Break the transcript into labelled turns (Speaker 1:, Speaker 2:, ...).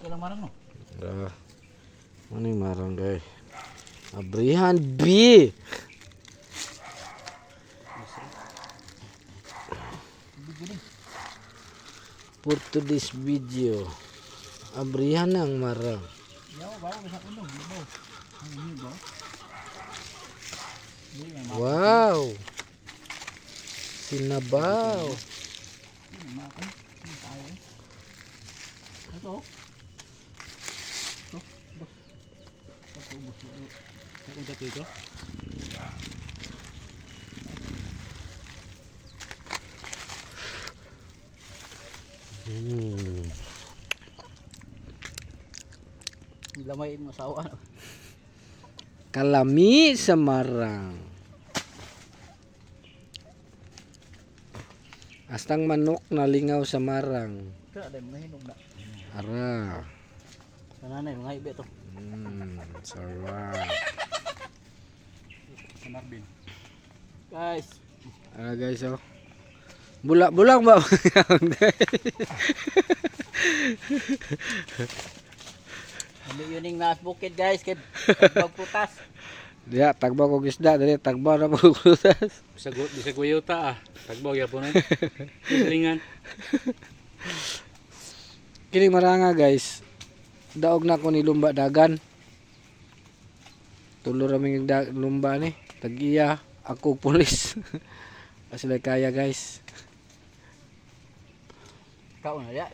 Speaker 1: lang marang no.
Speaker 2: Ano yung marang guys? Abrihan B. For today's video, abrihan ang marang.
Speaker 1: Yaw, bawa bisa kuno, bawa. Ang ini bawa.
Speaker 2: Wow! Sinabaw!
Speaker 1: Ini makan. Ini tayo. Ito. Ito. Ito ubos. Ito udah ito. Lamay mo sawa.
Speaker 2: Kalami sa marang. Astang manok na lingaw sa marang.
Speaker 1: Ito ada mahinog na.
Speaker 2: Ara.
Speaker 1: Kananay mga ibe to.
Speaker 2: Sarap.
Speaker 1: Anak bin. Guys,
Speaker 2: Ara guys oh. Bulak-bulak ba?
Speaker 1: hindi yun yung naas bukid guys. Kaya magputas.
Speaker 2: Diya, tagbaw ko isda. Dali, tagbaw na po krutas.
Speaker 1: Bisa guyota ah. Tagbaw ya po na. Isalingan.
Speaker 2: Kini maranga guys. Daog na ko ni lumba dagan. Tulo raming lumba ni. Tagiya. Ako pulis. Asila kaya guys.
Speaker 1: Kau na ya.